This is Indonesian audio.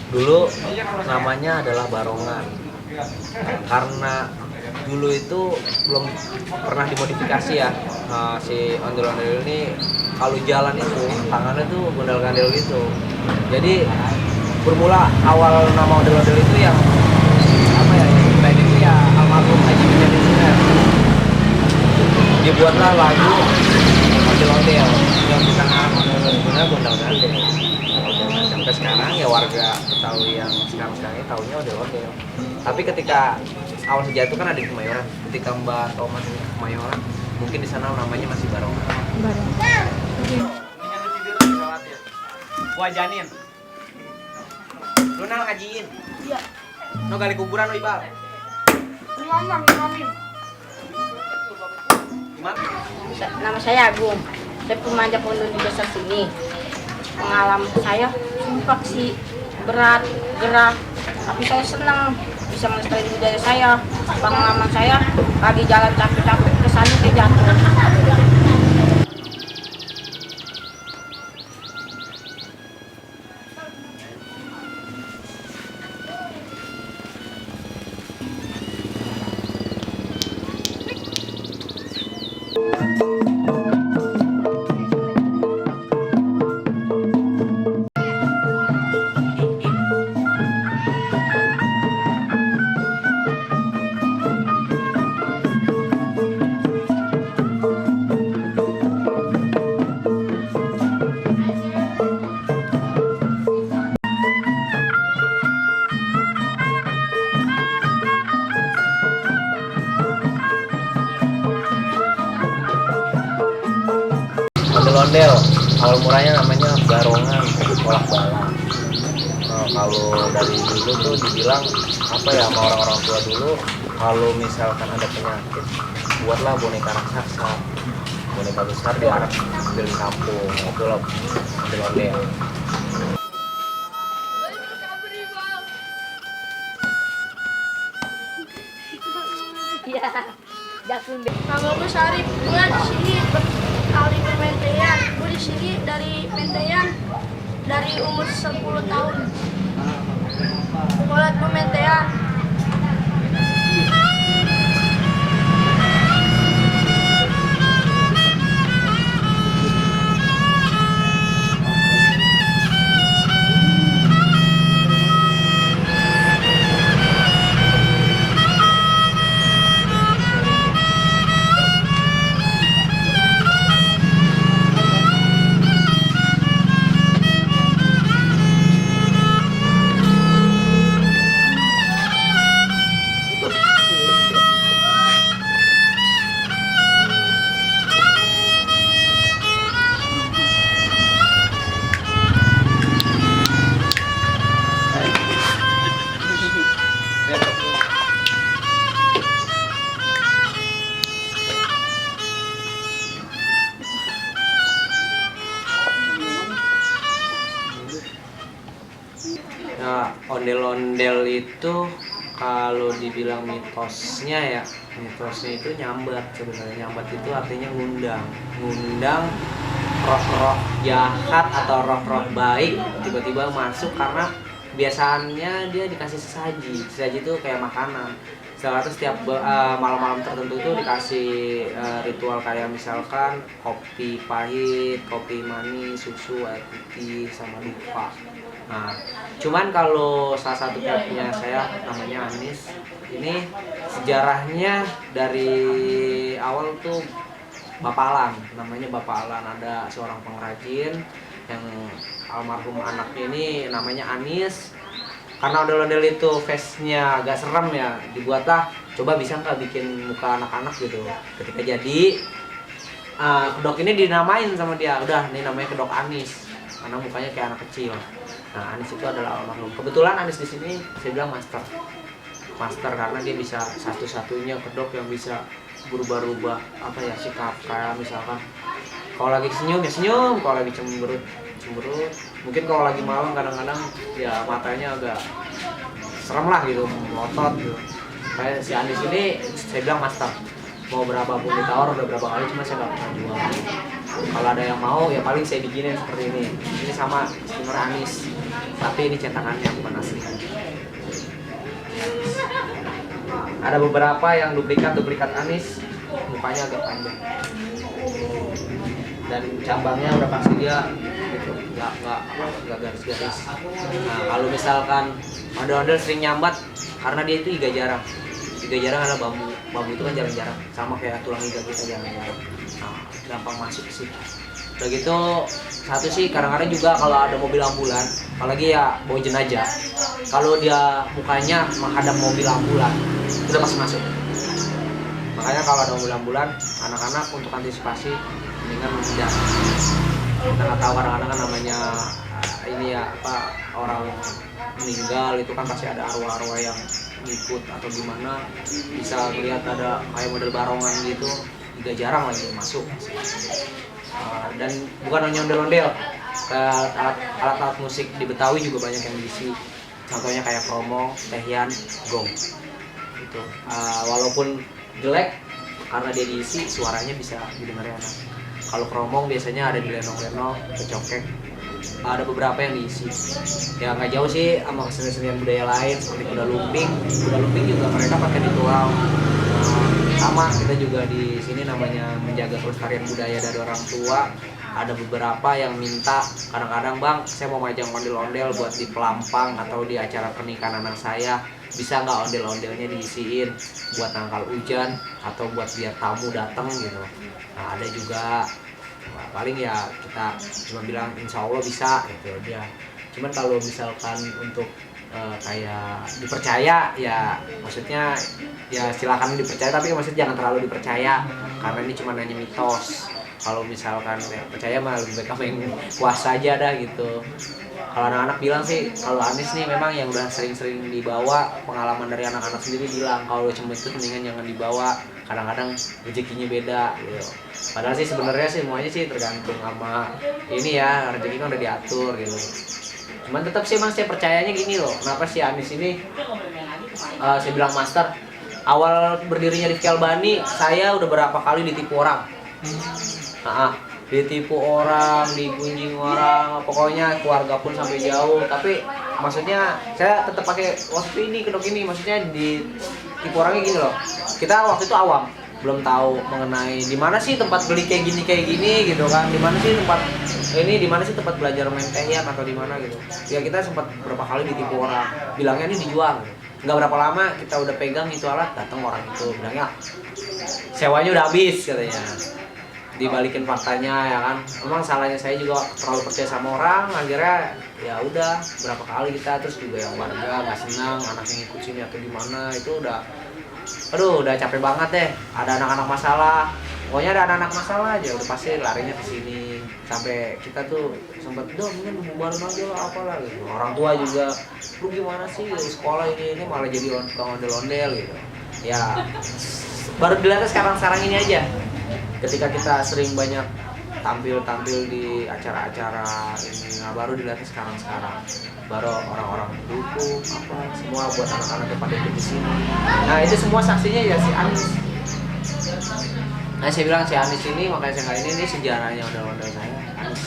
Dulu namanya adalah Barongan. Karena dulu itu belum pernah dimodifikasi ya. Si ondel-ondel ini kalau jalan itu tangannya tuh gondal-gandel gitu. Jadi bermula awal nama ondel-ondel itu yang apa ya, yang keren itu ya almarhum Haji Benyamin Sueb. Dibuatlah lagu ondel-ondel yang bukan ondel-ondel, gondal-gandel. Sampai sekarang ya warga Betawi yang sekarang ini taunya ondel-ondel. Tapi ketika awal sejarah itu kan ada di Kemayoran. Ketika Mbak Thomas ini ke Kemayoran, mungkin di sana namanya masih Barongan. Barongan. Gua janin. Lu nang ngajiin. Iya. No gali kuburan lo Ibal. Imamin. Gimana? Nama saya Agung. Saya pemanjat pondok di desa sini. Pengalaman saya sumpah sih berat, gerah. Tapi saya senang bisa melestarikan budaya saya. Pengalaman saya lagi jalan capek-capek kesannya kayak jatuh. Ondel-ondel, awal muranya namanya Barongan, kolak bala. Kalau dari dulu tuh dibilang apa ya sama orang-orang tua dulu, kalau misalkan ada penyakit, buatlah boneka raksasa, boneka besar diarak keliling kampung, itulah ondel-ondel. Iya. Jakun deh. Nama gue Sarip, gue di sini berkali permentaian. Gue di sini dari pentaian dari umur 10 tahun. Sekolah pementaian. Nah, ondel-ondel itu kalau dibilang mitosnya itu nyambat sebenarnya. Nyambat itu artinya ngundang roh-roh jahat atau roh-roh baik tiba-tiba masuk karena biasanya dia dikasih sesaji itu kayak makanan. Setelah itu setiap malam-malam tertentu itu dikasih ritual kayak misalkan kopi pahit, kopi manis, susu, air putih, sama dupa. Nah, cuman kalau salah satu punya saya namanya Anis, ini sejarahnya dari awal tuh Bapak Alan, namanya Bapak Alan, ada seorang pengrajin yang almarhum anaknya ini namanya Anis. Karena ondel-ondel itu face-nya agak serem ya, dibuatlah coba bisa nggak bikin muka anak-anak gitu. Ketika jadi kedok ini dinamain sama dia, udah ini namanya kedok Anis karena mukanya kayak anak kecil. Nah, Anis itu adalah almarhum. Kebetulan Anis di sini saya bilang master karena dia bisa satu-satunya kedok yang bisa berubah-ubah apa ya sikap, kayak misalkan kalau lagi senyum ya senyum, kalau lagi cemberut. Mungkin kalau lagi malam kadang-kadang ya matanya agak serem lah gitu, melotot gitu. Kayak si Anis ini saya bilang master. Mau berapapun ditawar udah berapa kali, cuma saya nggak pernah jual. Kalau ada yang mau ya paling saya bikinin seperti ini. Ini sama steamer Anis. tapi ini cetakannya bukan asli. Ada beberapa yang duplikat Anis, mukanya agak panjang dan cabangnya udah pasti dia gitu, nggak garis-garis. Nah kalau misalkan ondel-ondel sering nyambat karena dia itu iga jarang adalah bambu itu kan jarang-jarang, sama kayak tulang iga kita jarang-jarang. Nah, gampang masuk sih. Udah gitu satu sih kadang-kadang juga kalau ada mobil ambulan, apalagi ya bawa jenazah, kalau dia mukanya menghadap mobil ambulan udah pasti masuk. Makanya kalau ada mobil ambulan, anak-anak untuk antisipasi mendingan menghindar. Kita nggak tahu kadang-kadang kan namanya ini ya apa, orang meninggal itu kan pasti ada arwah-arwah yang ngikut atau gimana, bisa melihat ada kayak model barongan gitu, juga jarang lagi masuk. Dan bukan hanya ondel-ondel, alat-alat musik di Betawi juga banyak yang diisi. Contohnya kayak kromong, tehian, gong. Itu walaupun jelek karena dia diisi suaranya bisa didengarnya enak. Kalau kromong biasanya ada di lenong-lenong, kecokek. Ada beberapa yang diisi. Ya nggak jauh sih sama kesenian budaya lain seperti kuda lumping. Kuda lumping juga mereka pakai ritual. Sama kita juga di sini namanya menjaga kelestarian budaya dari orang tua. Ada beberapa yang minta kadang-kadang, bang saya mau majang ondel-ondel buat di pelampang atau di acara pernikahan anak saya, bisa nggak ondel-ondelnya diisiin buat nangkal hujan atau buat biar tamu datang gitu. Nah ada juga, paling ya kita cuma bilang insya Allah bisa gitu dia. Cuman kalau misalkan untuk kayak dipercaya ya, maksudnya ya silakan dipercaya, tapi maksudnya jangan terlalu dipercaya karena ini cuma hanya mitos. Kalau misalkan ya, percaya mah lebih baik kamu yang puasa aja dah gitu. Kalau anak-anak bilang sih, kalau Anis nih memang yang udah sering-sering dibawa, pengalaman dari anak-anak sendiri bilang kalau cemut itu mendingan jangan dibawa, kadang-kadang rezekinya beda gitu. Padahal sih sebenarnya sih semuanya sih tergantung sama ini ya, rezeki kan udah diatur gitu. Cuman tetap sih mas saya percayanya gini loh, kenapa sih Anis ini saya bilang master, awal berdirinya Rifki Albani saya udah berapa kali ditipu orang. Ditipu orang, digunjing orang, pokoknya keluarga pun sampai jauh. Tapi maksudnya saya tetap pakai waktu ini kedok ini, maksudnya ditipu orangnya gini loh. Kita waktu itu awam, belum tahu mengenai di mana sih tempat beli kayak gini gitu kan, di mana sih tempat ini, di mana sih tempat belajar main tehian atau di mana gitu. Ya kita sempat berapa kali ditipu orang, bilangnya ini dijual. Nggak berapa lama kita udah pegang itu alat, datang orang itu bilangnya sewanya udah habis katanya. Dibalikin faktanya ya kan, memang salahnya saya juga terlalu percaya sama orang, akhirnya ya udah berapa kali kita, terus juga yang warga nggak senang anaknya ngikut sini atau gimana, itu udah capek banget deh. Ada anak-anak masalah, pokoknya ada anak-anak masalah aja udah pasti larinya ke sini, sampai kita tuh sempat mungkin bubarin aja lah apalah gitu. Orang tua juga, lu gimana sih dari sekolah ini malah jadi ondel-ondel gitu ya. Baru dilihat sekarang ini aja, ketika kita sering banyak tampil di acara-acara ini, nah baru dilihat sekarang baru orang-orang dukung apa semua buat anak-anak yang pada ikut di sini. Nah itu semua saksinya ya si Anis. Nah saya bilang si Anis ini, makanya saya nggak ini sejarahnya ondel-ondel saya Anis.